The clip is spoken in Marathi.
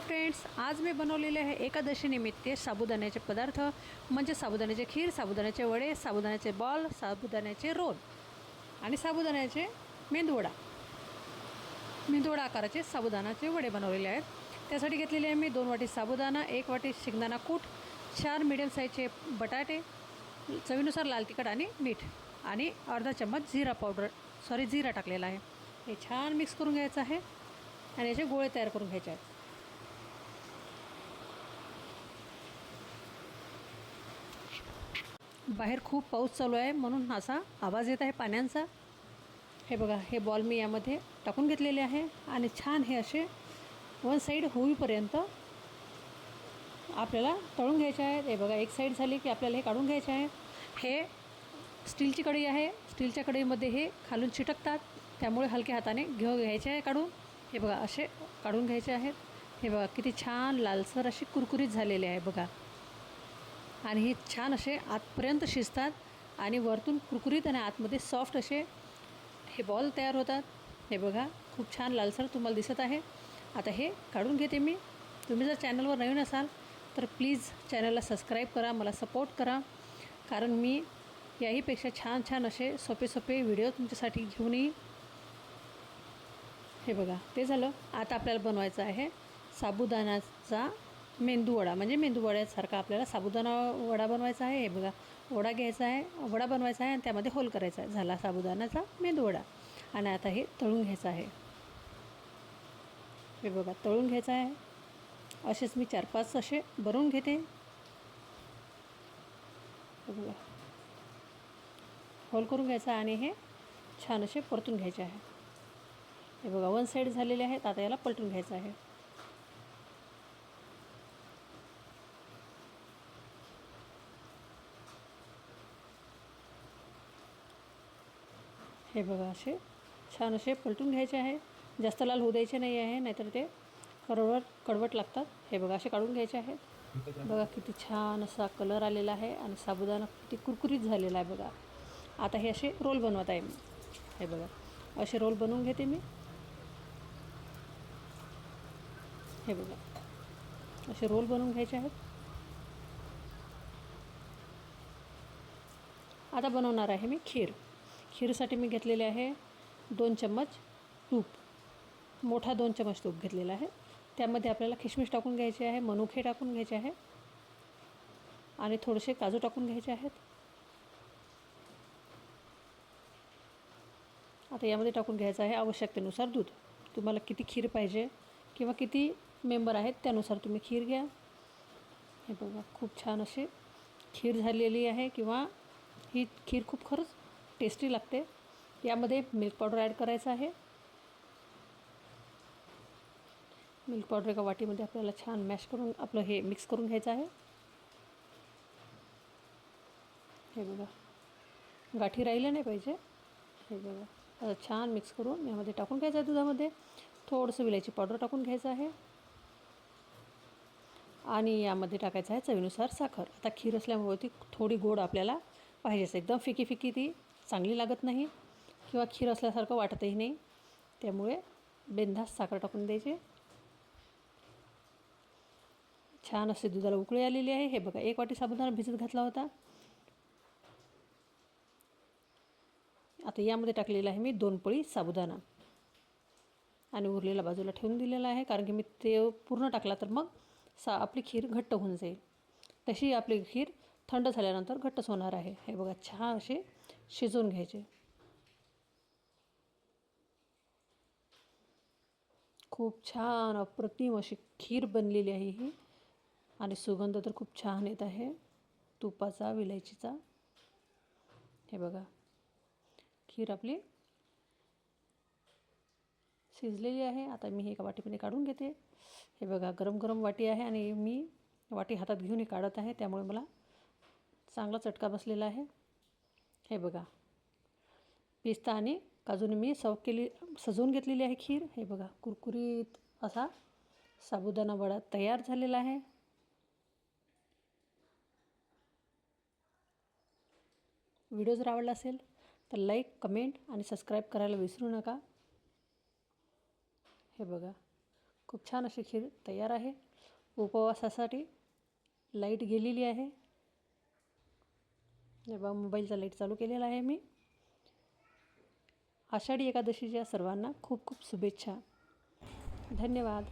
फ्रेंड्स, आज मी बनवलेले आहे एकादशी निमित्त साबुदाण्याचे पदार्थ म्हणजे साबुदाण्याचे खीर, साबुदाण्याचे वडे, साबुदाण्याचे बॉल, साबुदाण्याचे रोल आणि साबुदाण्याचे मेंदूवडा आकाराचे साबुदाण्याचे वडे बनवलेले आहेत। त्यासाठी घेतलेले आहे मी 2 वाटी साबुदाणा, 1 वाटी शेंगदाणा कूट, 4 मीडियम साईजचे बटाटे, चवीनुसार लाल तिखट आणि मीठ आणि अर्धा चम्मच जीरा टाकलेला आहे। हे छान मिक्स करून घ्यायचं आहे आणि याचे गोळे तयार करून घ्यायचे आहेत। बाहेर खूप पाऊस चालू आहे म्हणून असा आवाज येत आहे पाण्याचा। हे बघा, हे बॉल मी यामध्ये टाकून घेतलेले आहे आणि छान हे असे वन साईड होईपर्यंत आपल्याला तळून घ्यायचे आहेत। हे बघा, एक साईड झाली की आपल्याला हे काढून घ्यायचे आहे। हे स्टीलची कढई आहे, स्टीलच्या कढईमध्ये हे खालून चिटकतात, त्यामुळे हलक्या हाताने घ्यायचे आहे काढून। हे बघा, असे काढून घ्यायचे आहेत। हे बघा, किती छान लालसर असे कुरकुरीत झालेले आहे बघा, आणि हे छान असे आतपर्यंत शिजतात आणि वरतून कुरकुरीत आणि आतमध्ये सॉफ्ट असे हे बॉल तयार होतात। हे बघा, खूप छान लालसर तुम्हाला दिसत आहे। आता हे काढून घेते मी। तुम्ही जर चॅनलवर नवीन असाल तर प्लीज चॅनलला सबस्क्राईब करा, मला सपोर्ट करा, कारण मी याहीपेक्षा छान छान असे सोपे व्हिडिओ तुमच्यासाठी घेऊन येईन। हे बघा, ते झालं। आता आपल्याला बनवायचं आहे साबुदाण्याचा मेंदूवडा, म्हणजे मेंदूवड्यासारखा आपल्याला साबुदाणा वडा बनवायचा आहे। हे बघा, वडा बनवायचा आहे आणि त्यामध्ये होल करायचा आहे। झाला साबुदाण्याचा मेंदूवडा। आणि आता हे तळून घ्यायचं आहे। हे बघा, तळून घ्यायचं आहे। असेच मी 4-5 असे बनवून घेते। हे बघा, होल करून घ्यायचा आणि हे छान असे परतून घ्यायचे आहे। हे बघा, वन साईड झालेले आहेत। आता याला पलटून घ्यायचं आहे। हे बघा, असे छान असे पलटून घ्यायचे आहे। जास्त लाल होऊ द्यायचे नाही आहे, नाहीतर ते कडवट लागतात। हे बघा, असे काढून घ्यायचे आहेत। बघा, किती छान असा कलर आलेला आहे आणि साबुदाणा किती कुरकुरीत झालेला आहे बघा। आता हे असे रोल बनवत आहे मी। हे बघा, असे रोल बनवून घेते मी। हे बघा, असे रोल बनवून घ्यायचे आहेत। आता बनवणार आहे मी खीर। खीरसाठी मी घेतलेले आहे 2 चम्मच तूप, मोठा 2 चम्मच तूप घेतलेला आहे। त्यामध्ये आपल्याला किशमिश टाकून घ्यायचे आहे, मनुके टाकून घ्यायचे आहे आणि थोडेसे काजू टाकून घ्यायचे आहेत। आता यामध्ये टाकून घ्यायचं आहे आवश्यकतेनुसार दूध। तुम्हाला किती खीर पाहिजे किंवा किती मेंबर आहेत त्यानुसार तुम्ही खीर घ्या। हे बघा, खूप छान अशी खीर झालेली आहे, किंवा ही खीर खूप खरंच टेस्टी लागते। यामध्ये मिल्क पावडर ॲड करायचं आहे। मिल्क पावडर एका वाटीमध्ये आपल्याला छान मॅश करून आपलं हे मिक्स करून घ्यायचं आहे। हे बघा, गाठी राहिल्या नाही पाहिजे। हे बघा, आता छान मिक्स करून यामध्ये टाकून घ्यायचं आहे। दुधामध्ये थोडंसं विलायची पावडर टाकून घ्यायचं आहे आणि यामध्ये टाकायचं आहे चवीनुसार साखर। आता खीर असल्यामुळे ती थोडी गोड आपल्याला पाहिजेच, एकदम फिकी ती चांगली लागत नाही किंवा खीर असल्यासारखं वाटतही नाही, त्यामुळे बिनधास्त साखर टाकून द्यायची। छान असे दुधाला उकळी आलेली आहे। हे बघा, 1 वाटी साबुदाणा भिजत घातला होता। आता यामध्ये टाकलेला आहे मी 2 पळी साबुदाणा आणि उरलेला बाजूला ठेवून दिलेला आहे, कारण की मी ते पूर्ण टाकला तर मग आपली खीर घट्ट होऊन जाईल। तशी आपली खीर थंड झाल्यानंतर घट्टच होणार आहे। हे बघा, छान असे शिजवून घ्यायचे। खूप छान अप्रतिम अशी खीर बनलेली आहे ही, आणि सुगंध तर खूप छान येत आहे तुपाचा, विलायचीचा। हे बघा, खीर आपली शिजलेली आहे। आता मी हे एका वाटीमध्ये काढून घेते। हे बघा, गरम वाटी आहे आणि मी वाटी हातात घेऊन काढत आहे, त्यामुळे मला चांगला चटका बसलेला आहे। हे बघा, पिस्ता आणि काजूने मी सजवून घेतलेली आहे खीर। हे बघा, कुरकुरीत असा साबुदाणा वडा तयार झालेला आहे। व्हिडिओ जर आवडला असेल तर लाईक, कमेंट आणि सबस्क्राईब करायला विसरू नका। हे बघा, खूप छान अशी खीर तयार आहे. उपवासासाठी लाईट गेलेली आहे. हे बघा मोबाईलचा लाईट चालू केलेला आहे मी. आषाढी एकादशीच्या सर्वांना खूप खूप शुभेच्छा. धन्यवाद.